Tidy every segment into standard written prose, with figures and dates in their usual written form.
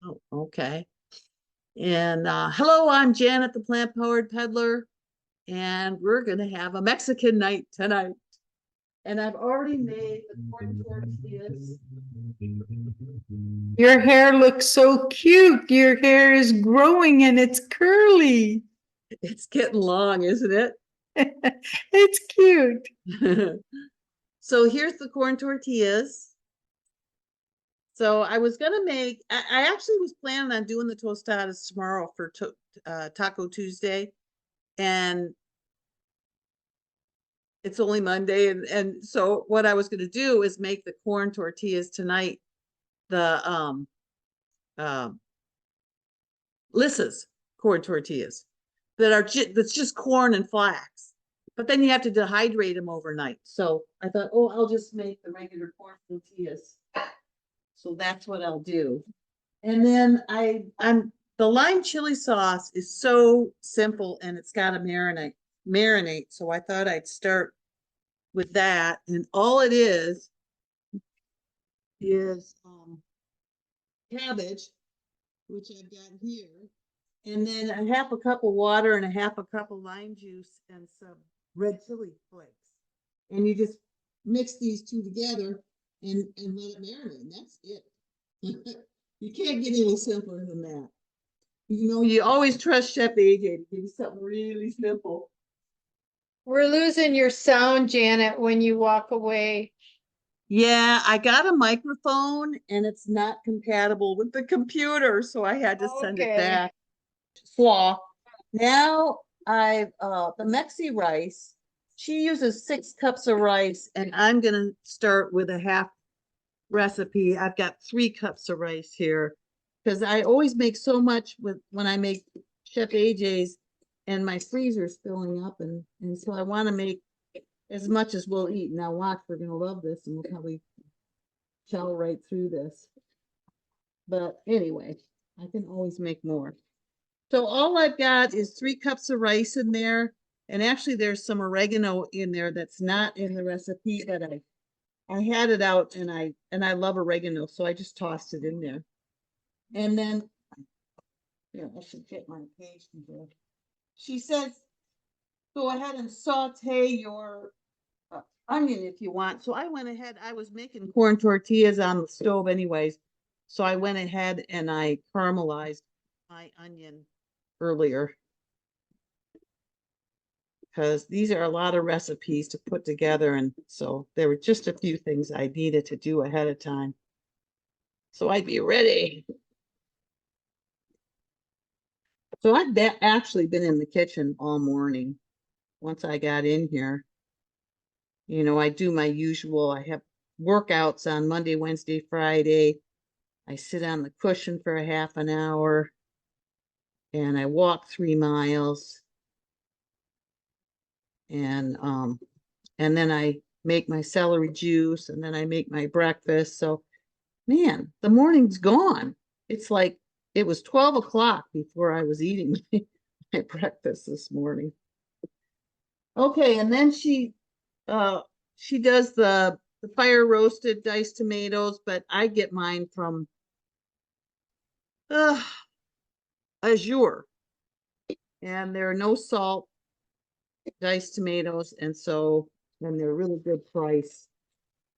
Oh, okay. And hello, I'm Janet, the plant powered peddler, and we're gonna have a Mexican night tonight. And I've already made the corn tortillas. Your hair looks so cute. Your hair is growing and it's curly. It's getting long, isn't it? It's cute. So here's the corn tortillas. So I was gonna make. I actually was planning on doing the tostadas tomorrow for Taco Tuesday, and it's only Monday, and so what I was going to do is make the corn tortillas tonight, the um Lissa's corn tortillas that's just corn and flax, but then you have to dehydrate them overnight. So I thought, oh, I'll just make the regular corn tortillas. So that's what I'll do. And then I'm the lime chili sauce is so simple and it's got to marinate. So I thought I'd start with that, and all it is cabbage, which I've got here, and then a half a cup of water and a half a cup of lime juice and some red chili flakes. And you just mix these two together and let it marinate. And that's it. You can't get any simpler than that. You know, you always trust Chef AJ to give you something really simple. We're losing your sound, Janet, when you walk away. Yeah, I got a microphone and it's not compatible with the computer, so I had to send it Okay. back. Slaw. Now I've the Mexi rice. She uses 6 cups of rice, and I'm gonna start with a half recipe. I've got 3 cups of rice here because I always make so much with when I make Chef AJ's, and my freezer's filling up, and so I want to make as much as we'll eat. Now watch, we're gonna love this, and we'll probably chow right through this. But anyway, I can always make more. So all I've got is 3 cups of rice in there. And actually there's some oregano in there that's not in the recipe, but I had it out and I love oregano, so I just tossed it in there. And then I should get my page here. She says go ahead and saute your onion if you want. So I went ahead, I was making corn tortillas on the stove anyways. So I went ahead and I caramelized my onion earlier, because these are a lot of recipes to put together. And so there were just a few things I needed to do ahead of time. So I'd be ready. So I've actually been in the kitchen all morning. Once I got in here, I do my usual. I have workouts on Monday, Wednesday, Friday. I sit on the cushion for a half an hour and I walk 3 miles. And then I make my celery juice and then I make my breakfast. So man, the morning's gone. It's like it was 12 o'clock before I was eating my breakfast this morning. Okay, and then she does the fire roasted diced tomatoes, but I get mine from Azure, and there are no salt diced tomatoes, and they're really good price.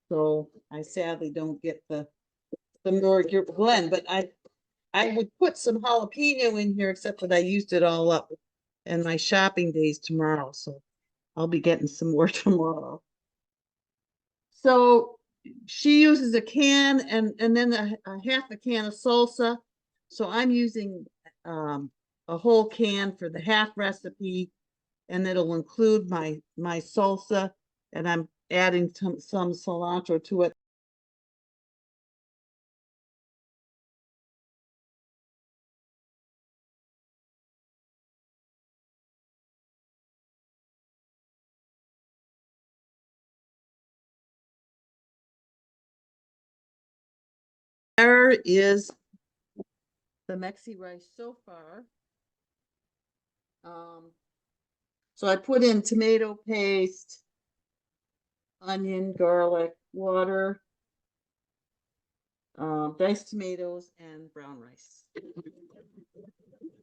So I sadly don't get the Norwood blend, but I would put some jalapeno in here, except that I used it all up. And my shopping day's tomorrow, so I'll be getting some more tomorrow. So she uses a can and then a half a can of salsa. So I'm using a whole can for the half recipe, and it'll include my salsa, and I'm adding some cilantro to it. There is the Mexi rice so far. So I put in tomato paste, onion, garlic, water, diced tomatoes and brown rice.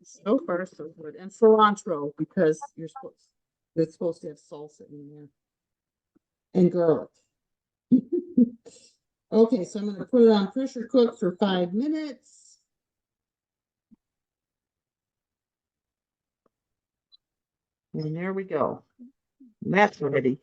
So far, so good. And cilantro, because it's supposed to have salsa in there. And garlic. Okay, so I'm gonna put it on pressure cook for 5 minutes. And there we go. That's ready.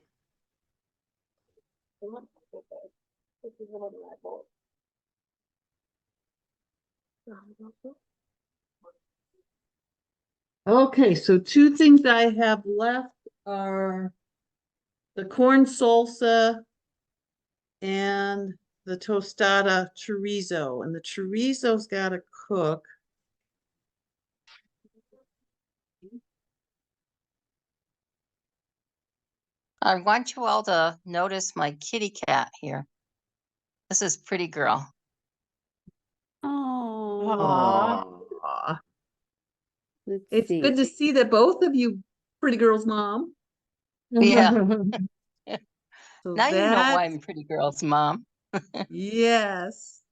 Okay, so 2 things I have left are the corn salsa and the tostada chorizo, and the chorizo's gotta cook. I want you all to notice my kitty cat here. This is Pretty Girl. Oh, Aw. let's It's see. good to see that both of you pretty girls' mom. Yeah. So Now you know why that, I'm Pretty Girl's mom. yes.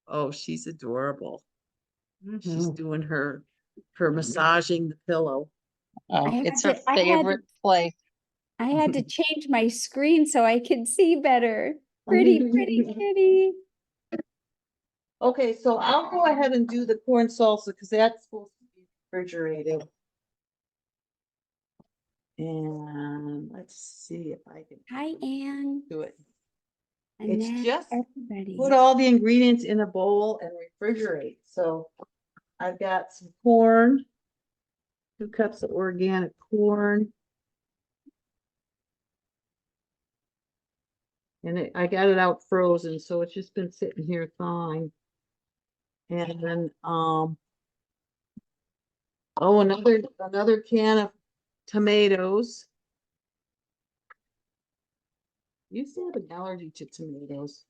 Oh, she's adorable. She's Mhm. doing her massaging the pillow. Oh, had it's her to- I had- favorite play. I had to change my screen so I could see better. Pretty kitty. Okay, so I'll go ahead and do the corn salsa because that's supposed to be refrigerated. And let's see if I can Hi, Anne. do it. And It's then just everybody. Put all the ingredients in a bowl and refrigerate. So I've got some corn, 2 cups of organic corn. And I got it out frozen, so it's just been sitting here thawing. And then, oh, another can of tomatoes. Used to have an allergy to tomatoes,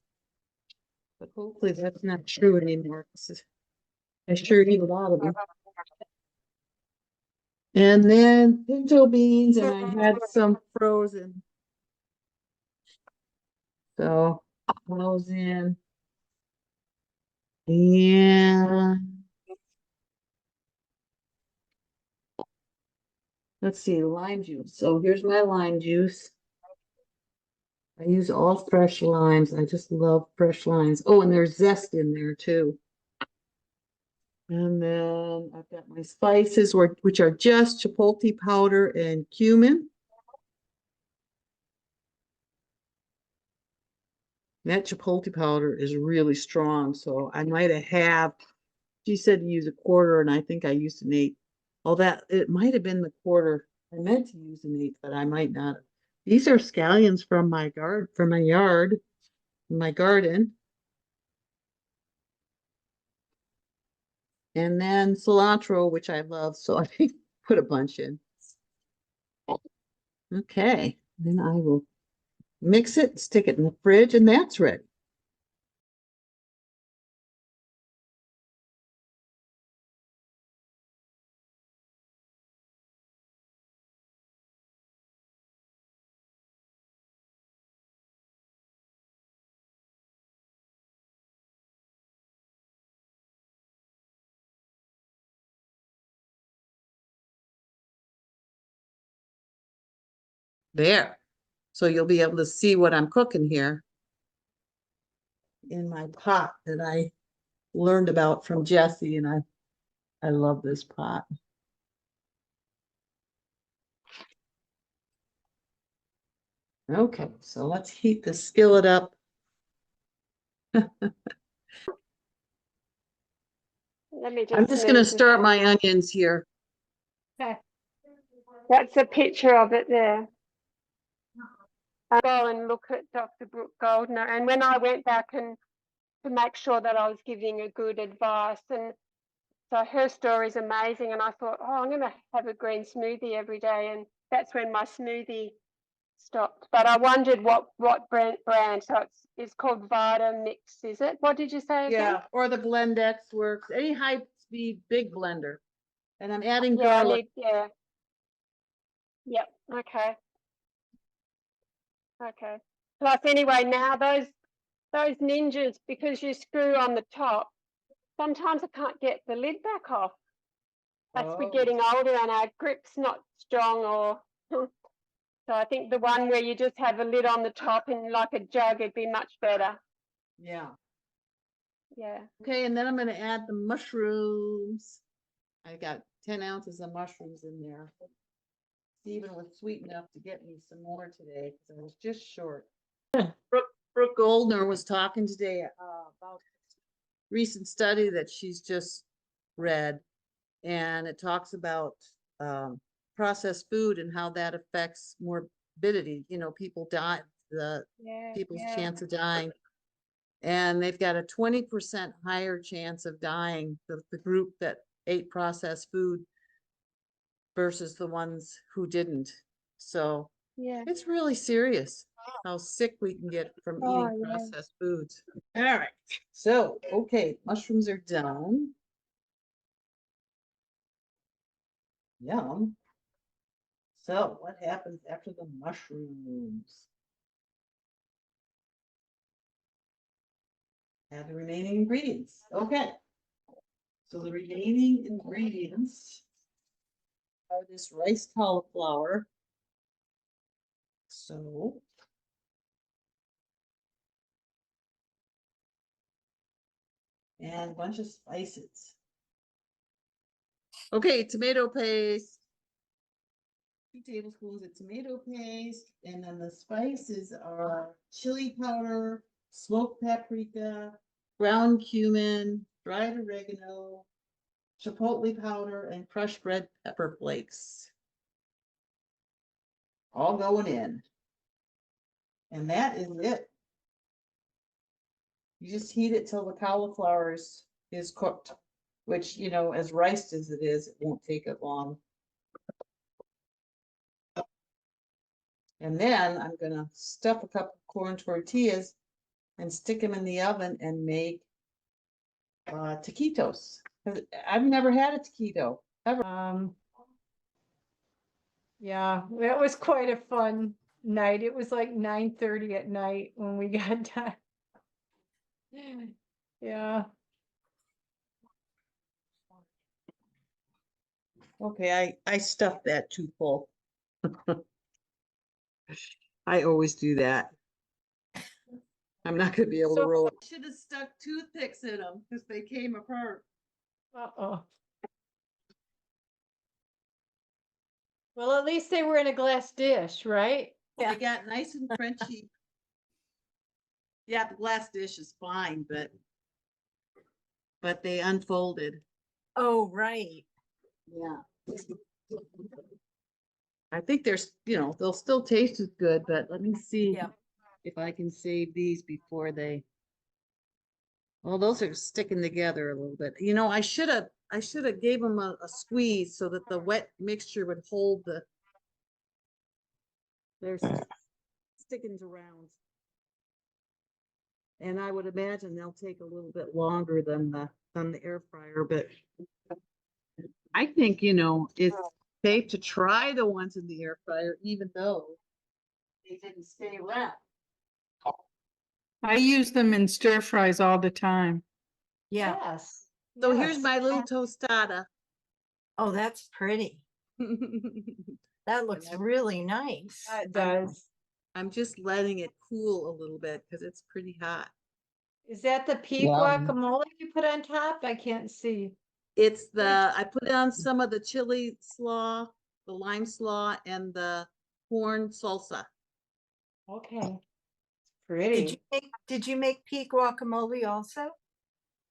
but hopefully that's not true anymore. 'Cause I sure eat a lot of them. And then pinto beans, and I had some frozen. So those in. And let's see, lime juice. So here's my lime juice. I use all fresh limes. I just love fresh limes. Oh, and there's zest in there too. And then I've got my spices, which are just chipotle powder and cumin. That chipotle powder is really strong, so I might have, she said to use a quarter, and I think I used an 1/8. Oh, that, it might have been the quarter. I meant to use an 1/8, but I might not have. These are scallions from my yard, my garden. And then cilantro, which I love, so I put a bunch in. Okay, then I will mix it, stick it in the fridge, and that's ready. There. So you'll be able to see what I'm cooking here in my pot that I learned about from Jesse, and I love this pot. Okay, so let's heat the skillet up. Let me I'm just gonna move this start one. my onions here. That's a picture of it there. I go and look at Dr. Brooke Goldner, and when I went back and to make sure that I was giving a good advice, and so her story is amazing, and I thought, oh, I'm going to have a green smoothie every day, and that's when my smoothie stopped. But I wondered what brand. So it's called Vitamix, is it? What did you say again? Yeah, or the Blendex works, any high speed big blender. And I'm adding Yeah, I garlic. need, yeah. Yep, okay. Okay. Plus, anyway, now those those ninjas, because you screw on the top, sometimes I can't get the lid back off. As we're Oh. getting older and our grip's not strong or, so I think the one where you just have a lid on the top and like a jug, it'd be much better. Yeah. Yeah. Okay, and then I'm gonna add the mushrooms. I got 10 ounces of mushrooms in there. Stephen was sweet enough to get me some more today because I was just short. Brooke Goldner was talking today about a recent study that she's just read, and it talks about processed food and how that affects morbidity. You know, people die, people's chance of dying. And they've got a 20% higher chance of dying, the group that ate processed food versus the ones who didn't. So Yeah. it's really serious how sick we can get from Oh, eating yeah. processed foods. All right. So, okay, mushrooms are done. Yum. So what happens after the mushrooms? Add the remaining ingredients. Okay. So the remaining ingredients are this rice cauliflower. So and a bunch of spices. Okay, tomato paste. 2 tablespoons of tomato paste, and then the spices are chili powder, smoked paprika, ground cumin, dried oregano, chipotle powder, and crushed red pepper flakes. All going in. And that is it. You just heat it till the cauliflower is cooked, which, you know, as riced as it is, it won't take it long. And then I'm gonna stuff a couple of corn tortillas and stick them in the oven and make taquitos. 'Cause I've never had a taquito ever. Yeah, that was quite a fun night. It was like 9:30 at night when we got done. Yeah. Okay, I stuffed that too full. I always do that. I'm not gonna be able to So- roll it. Should have stuck toothpicks in them because they came apart. Uh-oh. Well, at least they were in a glass dish, right? They got nice and crunchy. Yeah, the glass dish is fine, but they unfolded. Oh, right. Yeah. I think there's, you know, they'll still taste as good, but let me see Yeah. if I can save these before they. Well, those are sticking together a little bit. You know, I should have gave them a squeeze so that the wet mixture would hold they're sticking to rounds. And I would imagine they'll take a little bit longer than the air fryer, but I think, you know, it's safe to try the ones in the air fryer, even though they didn't stay wrapped. I use them in stir fries all the time. Yeah. Yes. So here's yes. my little tostada. Oh, that's pretty. That looks And really nice. It does. I'm just letting it cool a little bit because it's pretty hot. Is that the pea Yum. guacamole you put on top? I can't see. It's I put on some of the chili slaw, the lime slaw, and the corn salsa. Okay. Did you Pretty. did you make pea guacamole also?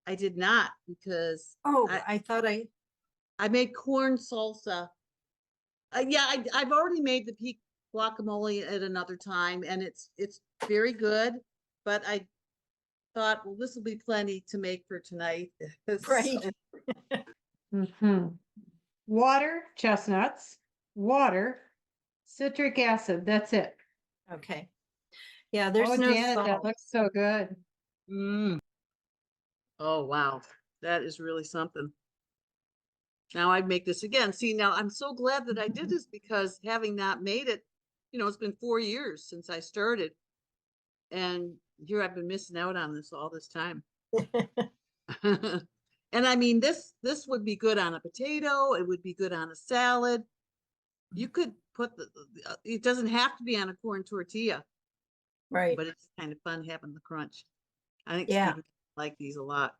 I did not because Oh, I- I thought I made corn salsa. Yeah, I've already made the pea guacamole at another time, and it's very good. But I thought, well, this will be plenty to make for tonight. Right. Water, chestnuts, water, citric acid. That's it. okay. Yeah, there's Oh, no Janet, that salt. looks so good. Mm. Oh, wow. That is really something. Now I'd make this again. See, now I'm so glad that I did this because having not made it, you know, it's been 4 years since I started. And Here I've been missing out on this all this time. And I mean, this would be good on a potato. It would be good on a salad. You could put it doesn't have to be on a corn tortilla, Right. but it's kind of fun having the crunch. I think Yeah. Stephen like these a lot.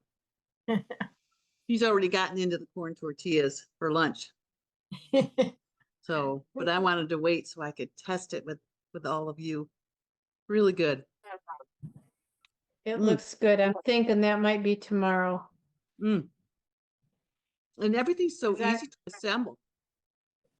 He's already gotten into the corn tortillas for lunch. So, but I wanted to wait so I could test it with all of you. Really good. It Mm. looks good. I'm thinking that might be tomorrow. Mm. And everything's so Is that- easy to assemble.